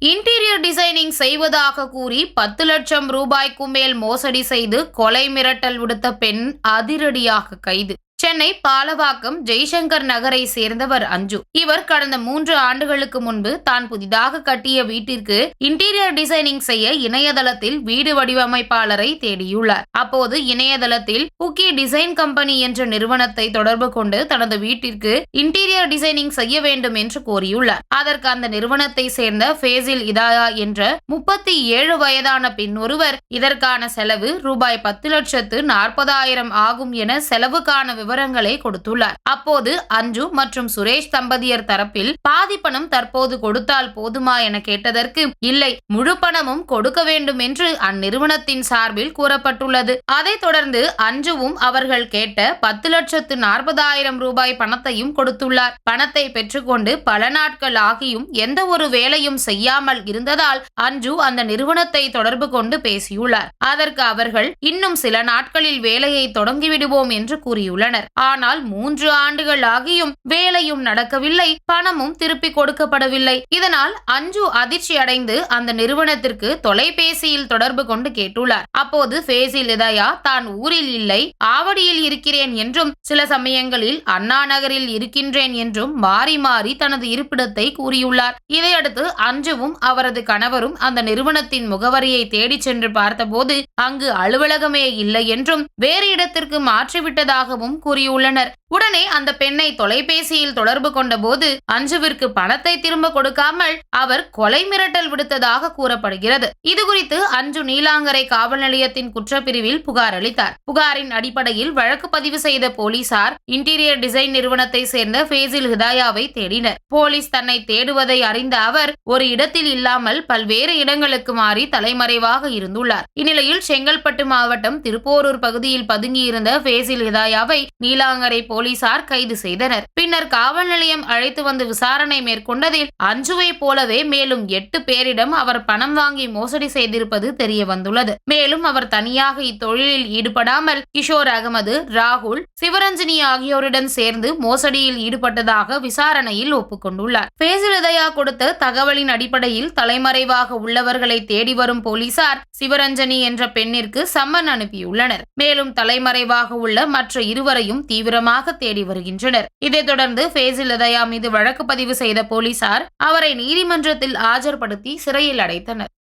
Interior designing செய்வதாக கூறி 10 லட்சம் ரூபாய்க்கு மேல் மோசடி செய்து கொலை மிரட்டல் விடுத்த பெண் அதிரடியாக கைது. சென்னை பாலவாக்கம் ஜெய்சங்கர் நகரை சேர்ந்தவர் அஞ்சு. இவர் கடந்த 3 ஆண்டுகளுக்கு முன்பு தான் புதிதாக கட்டிய வீட்டிற்கு இன்டீரியர் டிசைனிங் செய்ய இணையதளத்தில் வீடு வடிவமைப்பாளரை தேடியுள்ளார். அப்போது இணையதளத்தில் குக்கி டிசைன் கம்பெனி என்ற நிறுவனத்தை தொடர்பு கொண்டு தனது வீட்டிற்கு இன்டீரியர் டிசைனிங் செய்ய வேண்டும் என்று கோரியுள்ளார். அதற்கு அந்த நிறுவனத்தை சேர்ந்த ஃபேசில் இதாயா என்ற 37 வயதான பெண் ஒருவர் இதற்கான செலவு ரூபாய் 10,40,000 ஆகும் என செலவுக்கான விவரங்களை கொடுத்துள்ளார். அப்போது அஞ்சு மற்றும் சுரேஷ் தம்பதியர் தரப்பில் பாதி பணம் தற்போது கொடுத்தால் போதுமா என கேட்டதற்கு இல்லை, முழு பணமும் கொடுக்க வேண்டும் என்று அந்நிறுவனத்தின் சார்பில் கூறப்பட்டுள்ளது. அதைத் தொடர்ந்து அஞ்சுவும் அவர்கள் கேட்ட 10,40,000 ரூபாய் பணத்தையும் கொடுத்துள்ளார். பணத்தை பெற்றுக்கொண்டு பல நாட்கள் ஆகியும் எந்த ஒரு வேலையும் செய்யாமல் இருந்ததால் அஞ்சு அந்த நிறுவனத்தை தொடர்பு கொண்டு பேசியுள்ளார். அதற்கு அவர்கள் இன்னும் சில நாட்களில் வேலையை தொடங்கிவிடுவோம் என்று கூறியுள்ளனர். ஆனால் 3 ஆண்டுகள் ஆகியும் வேலையும் நடக்கவில்லை, பணமும் திருப்பி கொடுக்கப்படவில்லை. இதனால் அஞ்சு அதிர்ச்சி அடைந்து அந்த நிறுவனத்திற்கு தொலைபேசியில் தொடர்பு கொண்டு கேட்டுள்ளார். அப்போது ஃபேசில் இதயா தான் ஊரில் இல்லை, ஆவடியில் இருக்கிறேன் என்றும் சில சமயங்களில் அண்ணா நகரில் இருக்கின்றேன் என்றும் மாறி மாறி தனது இருப்பிடத்தை கூறியுள்ளார். இதையடுத்து அஞ்சுவும் அவரது கணவரும் அந்த நிறுவனத்தின் முகவரியை தேடி சென்று பார்த்தபோது அங்கு அலுவலகமே இல்லை என்றும் வேறு இடத்திற்கு மாற்றிவிட்டதாகவும் கூறியுள்ளனர். உடனே அந்த பெண்ணை தொலைபேசியில் தொடர்பு கொண்ட போது அஞ்சுவிற்கு பணத்தை திரும்ப கொடுக்காமல் அவர் கொலை மிரட்டல் விடுத்ததாக கூறப்படுகிறது. இதுகுறித்து அஞ்சு நீலாங்கரை காவல் நிலையத்தின் குற்றப்பிரிவில் புகார் அளித்தார். புகாரின் அடிப்படையில் வழக்கு பதிவு செய்த போலீசார் இன்டீரியர் டிசைன் நிறுவனத்தை சேர்ந்த ஃபேசில் ஹிதாயாவை தேடினர். போலீஸ் தன்னை தேடுவதை அறிந்த அவர் ஒரு இடத்தில் இல்லாமல் பல்வேறு இடங்களுக்கு மாறி தலைமறைவாக இருந்துள்ளார். இந்நிலையில் செங்கல்பட்டு மாவட்டம் திருப்போரூர் பகுதியில் பதுங்கியிருந்த ஃபேசில் ஹிதாயாவை நீலாங்கரை போலீசார் கைது செய்தனர். பின்னர் காவல் நிலையம் அழைத்து வந்து விசாரணை மேற்கொண்டதில் அஞ்சுவை போலவே மேலும் 8 பேரிடம் அவர் பணம் வாங்கி மோசடி செய்திருப்பது தெரிய வந்துள்ளது. மேலும் அவர் தனியாக இத்தொழிலில் ஈடுபடாமல் கிஷோர் அகமது, ராகுல், சிவரஞ்சனி ஆகியோருடன் சேர்ந்து மோசடியில் ஈடுபட்டதாக விசாரணையில் ஒப்புக்கொண்டுள்ளார். ஃபேசில் இதயா கொடுத்த தகவலின் அடிப்படையில் தலைமறைவாக உள்ளவர்களை தேடி வரும் போலீசார் சிவரஞ்சனி என்ற பெண்ணிற்கு சம்மன் அனுப்பியுள்ளனர். மேலும் தலைமறைவாக உள்ள மற்ற இருவரையும் தீவிரமாக தேடி வருகின்றனர். இதைத் தொடர்ந்து ஃபேசில் இதயா மீது வழக்கு பதிவு செய்த போலீசார் அவரை நீதிமன்றத்தில் ஆஜர்படுத்தி சிறையில் அடைத்தனர்.